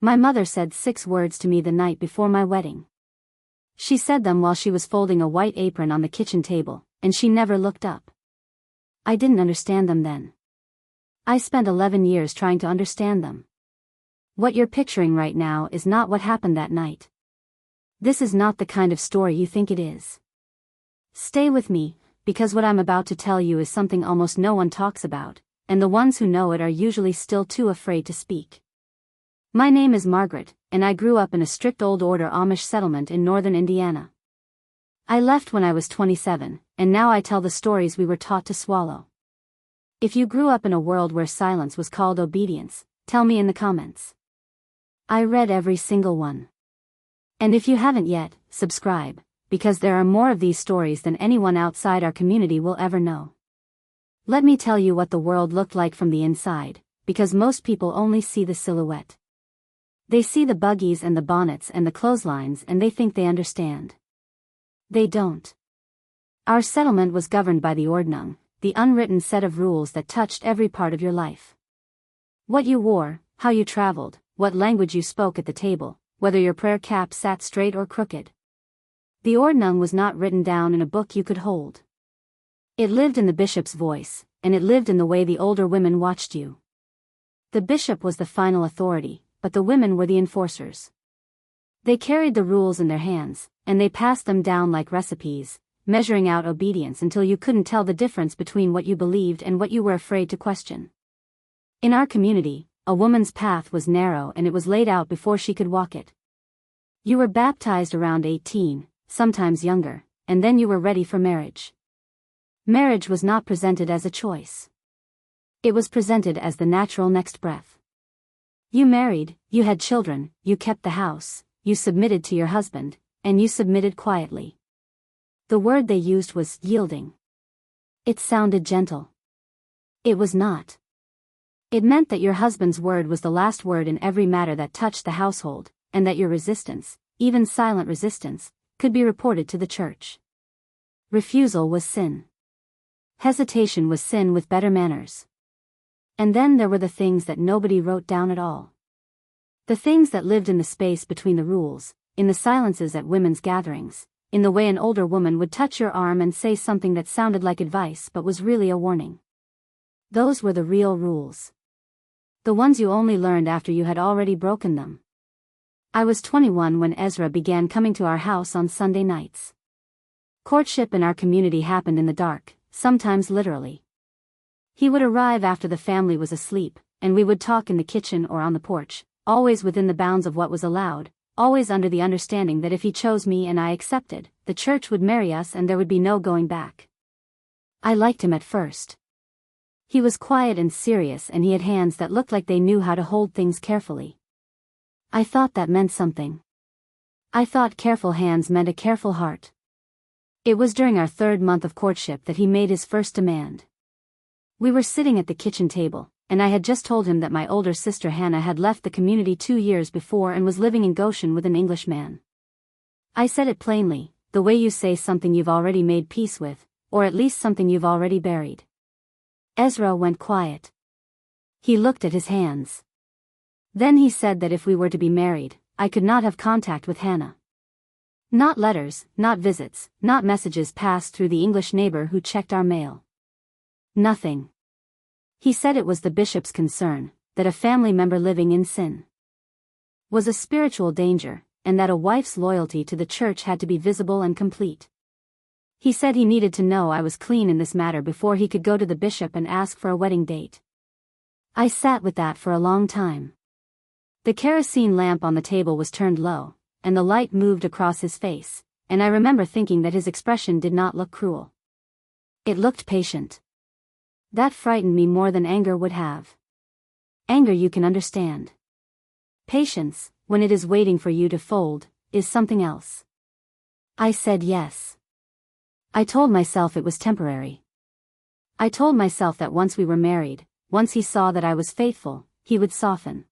My mother said 6 words to me the night before my wedding. She said them while she was folding a white apron on the kitchen table, and she never looked up. I didn't understand them then. I spent 11 years trying to understand them. What you're picturing right now is not what happened that night. This is not the kind of story you think it is. Stay with me, because what I'm about to tell you is something almost no one talks about, and the ones who know it are usually still too afraid to speak. My name is Margaret, and I grew up in a strict old-order Amish settlement in northern Indiana. I left when I was 27, and now I tell the stories we were taught to swallow. If you grew up in a world where silence was called obedience, tell me in the comments. I read every single one. And if you haven't yet, subscribe, because there are more of these stories than anyone outside our community will ever know. Let me tell you what the world looked like from the inside, because most people only see the silhouette. They see the buggies and the bonnets and the clotheslines and they think they understand. They don't. Our settlement was governed by the ordnung, the unwritten set of rules that touched every part of your life. What you wore, how you traveled, what language you spoke at the table, whether your prayer cap sat straight or crooked. The ordnung was not written down in a book you could hold. It lived in the bishop's voice, and it lived in the way the older women watched you. The bishop was the final authority, but the women were the enforcers. They carried the rules in their hands, and they passed them down like recipes, measuring out obedience until you couldn't tell the difference between what you believed and what you were afraid to question. In our community, a woman's path was narrow and it was laid out before she could walk it. You were baptized around 18, sometimes younger, and then you were ready for marriage. Marriage was not presented as a choice. It was presented as the natural next breath. You married, you had children, you kept the house, you submitted to your husband, and you submitted quietly. The word they used was yielding. It sounded gentle. It was not. It meant that your husband's word was the last word in every matter that touched the household, and that your resistance, even silent resistance, could be reported to the church. Refusal was sin. Hesitation was sin with better manners. And then there were the things that nobody wrote down at all. The things that lived in the space between the rules, in the silences at women's gatherings, in the way an older woman would touch your arm and say something that sounded like advice but was really a warning. Those were the real rules. The ones you only learned after you had already broken them. I was 21 when Ezra began coming to our house on Sunday nights. Courtship in our community happened in the dark, sometimes literally. He would arrive after the family was asleep, and we would talk in the kitchen or on the porch, always within the bounds of what was allowed, always under the understanding that if he chose me and I accepted, the church would marry us and there would be no going back. I liked him at first. He was quiet and serious and he had hands that looked like they knew how to hold things carefully. I thought that meant something. I thought careful hands meant a careful heart. It was during our 3rd month of courtship that he made his first demand. We were sitting at the kitchen table, and I had just told him that my older sister Hannah had left the community 2 years before and was living in Goshen with an Englishman. I said it plainly, the way you say something you've already made peace with, or at least something you've already buried. Ezra went quiet. He looked at his hands. Then he said that if we were to be married, I could not have contact with Hannah. Not letters, not visits, not messages passed through the English neighbor who checked our mail. Nothing. He said it was the bishop's concern, that a family member living in sin was a spiritual danger, and that a wife's loyalty to the church had to be visible and complete. He said he needed to know I was clean in this matter before he could go to the bishop and ask for a wedding date. I sat with that for a long time. The kerosene lamp on the table was turned low, and the light moved across his face, and I remember thinking that his expression did not look cruel. It looked patient. That frightened me more than anger would have. Anger you can understand. Patience, when it is waiting for you to fold, is something else. I said yes. I told myself it was temporary. I told myself that once we were married, once he saw that I was faithful, he would soften.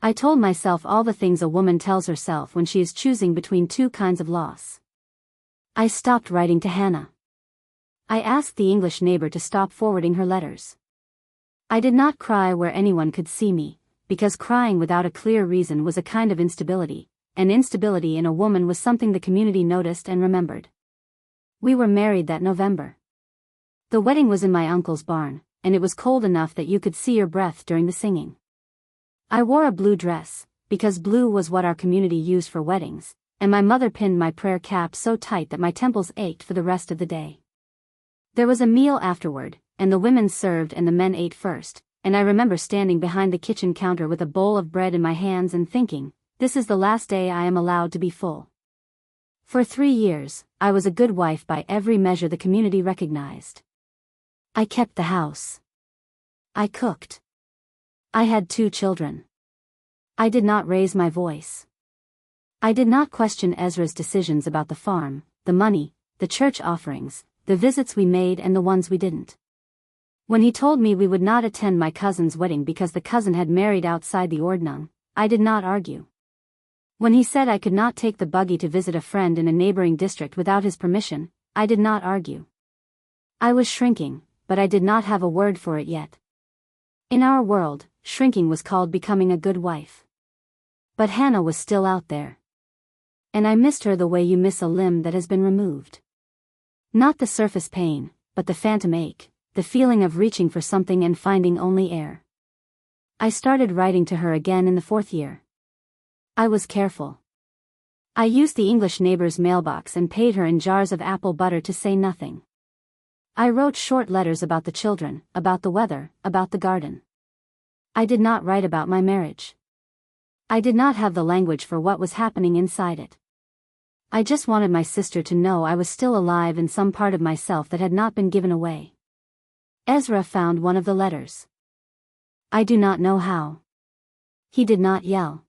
I told myself all the things a woman tells herself when she is choosing between 2 kinds of loss. I stopped writing to Hannah. I asked the English neighbor to stop forwarding her letters. I did not cry where anyone could see me, because crying without a clear reason was a kind of instability, and instability in a woman was something the community noticed and remembered. We were married that November. The wedding was in my uncle's barn, and it was cold enough that you could see your breath during the singing. I wore a blue dress, because blue was what our community used for weddings, and my mother pinned my prayer cap so tight that my temples ached for the rest of the day. There was a meal afterward, and the women served and the men ate first, and I remember standing behind the kitchen counter with a bowl of bread in my hands and thinking, this is the last day I am allowed to be full. For 3 years, I was a good wife by every measure the community recognized. I kept the house. I cooked. I had 2 children. I did not raise my voice. I did not question Ezra's decisions about the farm, the money, the church offerings, the visits we made and the ones we didn't. When he told me we would not attend my cousin's wedding because the cousin had married outside the ordnung, I did not argue. When he said I could not take the buggy to visit a friend in a neighboring district without his permission, I did not argue. I was shrinking, but I did not have a word for it yet. In our world, shrinking was called becoming a good wife. But Hannah was still out there. And I missed her the way you miss a limb that has been removed. Not the surface pain, but the phantom ache, the feeling of reaching for something and finding only air. I started writing to her again in the 4th year. I was careful. I used the English neighbor's mailbox and paid her in jars of apple butter to say nothing. I wrote short letters about the children, about the weather, about the garden. I did not write about my marriage. I did not have the language for what was happening inside it. I just wanted my sister to know I was still alive in some part of myself that had not been given away. Ezra found one of the letters. I do not know how. He did not yell.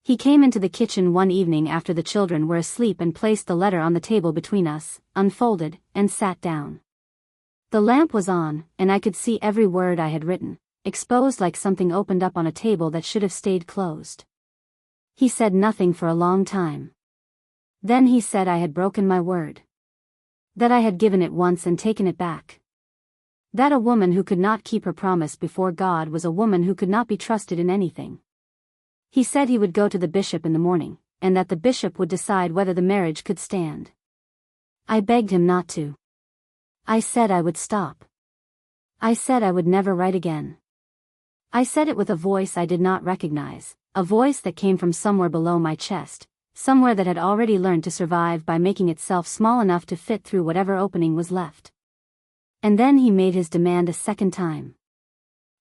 He came into the kitchen one evening after the children were asleep and placed the letter on the table between us, unfolded, and sat down. The lamp was on, and I could see every word I had written, exposed like something opened up on a table that should have stayed closed. He said nothing for a long time. Then he said I had broken my word. That I had given it once and taken it back. That a woman who could not keep her promise before God was a woman who could not be trusted in anything. He said he would go to the bishop in the morning, and that the bishop would decide whether the marriage could stand. I begged him not to. I said I would stop. I said I would never write again. I said it with a voice I did not recognize, a voice that came from somewhere below my chest, somewhere that had already learned to survive by making itself small enough to fit through whatever opening was left. And then he made his demand a second time.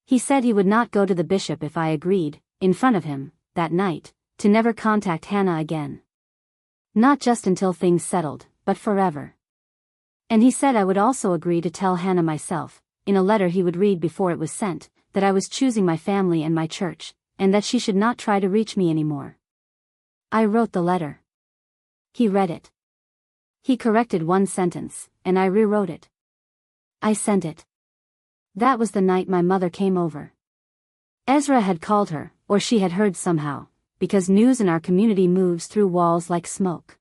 He said he would not go to the bishop if I agreed, in front of him, that night, to never contact Hannah again. Not just until things settled, but forever. And he said I would also agree to tell Hannah myself, in a letter he would read before it was sent, that I was choosing my family and my church, and that she should not try to reach me anymore. I wrote the letter. He read it. He corrected one sentence, and I rewrote it. I sent it. That was the night my mother came over. Ezra had called her, or she had heard somehow, because news in our community moves through walls like smoke.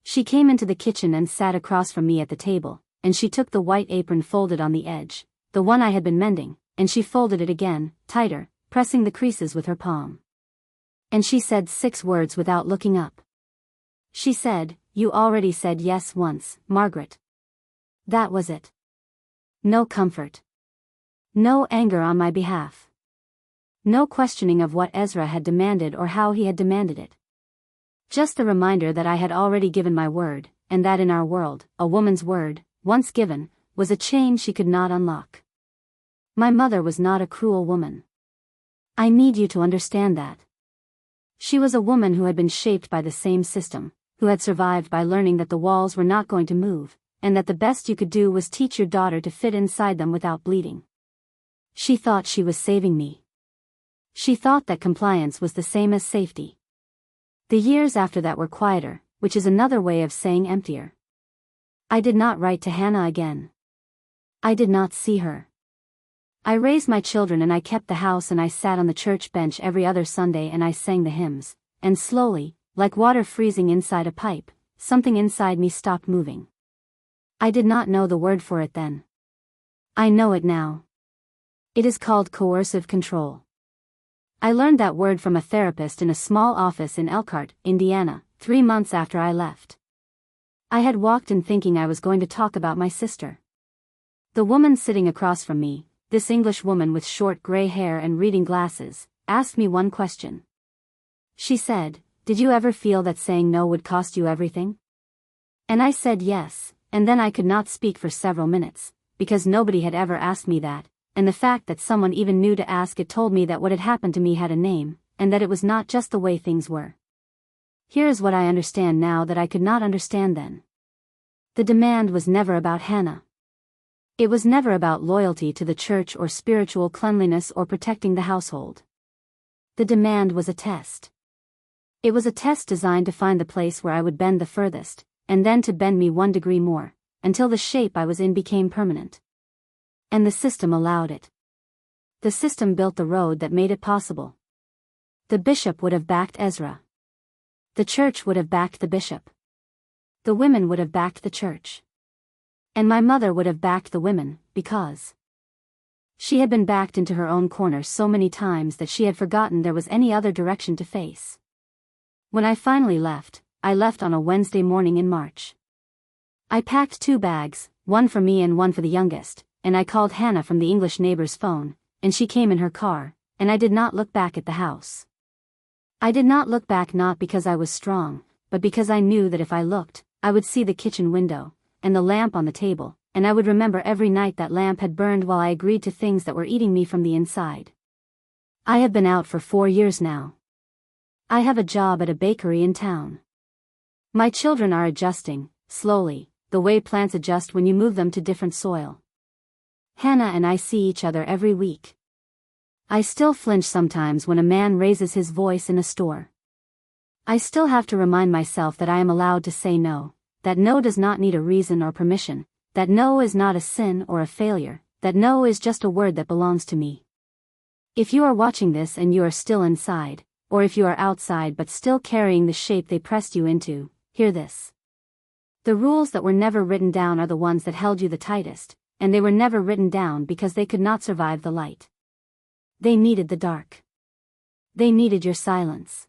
She came into the kitchen and sat across from me at the table, and she took the white apron folded on the edge, the one I had been mending, and she folded it again, tighter, pressing the creases with her palm. And she said 6 words without looking up. She said, "You already said yes once, Margaret." That was it. No comfort. No anger on my behalf. No questioning of what Ezra had demanded or how he had demanded it. Just the reminder that I had already given my word, and that in our world, a woman's word, once given, was a chain she could not unlock. My mother was not a cruel woman. I need you to understand that. She was a woman who had been shaped by the same system, who had survived by learning that the walls were not going to move, and that the best you could do was teach your daughter to fit inside them without bleeding. She thought she was saving me. She thought that compliance was the same as safety. The years after that were quieter, which is another way of saying emptier. I did not write to Hannah again. I did not see her. I raised my children and I kept the house and I sat on the church bench every other Sunday and I sang the hymns, and slowly, like water freezing inside a pipe, something inside me stopped moving. I did not know the word for it then. I know it now. It is called coercive control. I learned that word from a therapist in a small office in Elkhart, Indiana, 3 months after I left. I had walked in thinking I was going to talk about my sister. The woman sitting across from me, this English woman with short gray hair and reading glasses, asked me one question. She said, "Did you ever feel that saying no would cost you everything?" And I said yes, and then I could not speak for several minutes, because nobody had ever asked me that, and the fact that someone even knew to ask it told me that what had happened to me had a name, and that it was not just the way things were. Here is what I understand now that I could not understand then. The demand was never about Hannah. It was never about loyalty to the church or spiritual cleanliness or protecting the household. The demand was a test. It was a test designed to find the place where I would bend the furthest, and then to bend me 1 degree more, until the shape I was in became permanent. And the system allowed it. The system built the road that made it possible. The bishop would have backed Ezra. The church would have backed the bishop. The women would have backed the church. And my mother would have backed the women, because she had been backed into her own corner so many times that she had forgotten there was any other direction to face. When I finally left, I left on a Wednesday morning in March. I packed 2 bags, one for me and one for the youngest, and I called Hannah from the English neighbor's phone, and she came in her car, and I did not look back at the house. I did not look back not because I was strong, but because I knew that if I looked, I would see the kitchen window, and the lamp on the table, and I would remember every night that lamp had burned while I agreed to things that were eating me from the inside. I have been out for 4 years now. I have a job at a bakery in town. My children are adjusting, slowly, the way plants adjust when you move them to different soil. Hannah and I see each other every week. I still flinch sometimes when a man raises his voice in a store. I still have to remind myself that I am allowed to say no, that no does not need a reason or permission, that no is not a sin or a failure, that no is just a word that belongs to me. If you are watching this and you are still inside, or if you are outside but still carrying the shape they pressed you into, hear this. The rules that were never written down are the ones that held you the tightest, and they were never written down because they could not survive the light. They needed the dark. They needed your silence.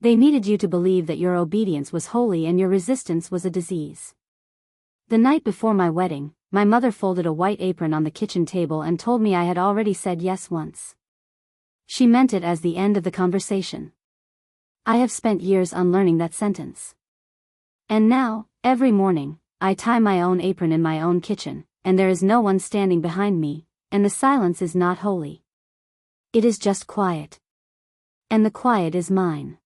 They needed you to believe that your obedience was holy and your resistance was a disease. The night before my wedding, my mother folded a white apron on the kitchen table and told me I had already said yes once. She meant it as the end of the conversation. I have spent years unlearning that sentence. And now, every morning, I tie my own apron in my own kitchen, and there is no one standing behind me, and the silence is not holy. It is just quiet. And the quiet is mine.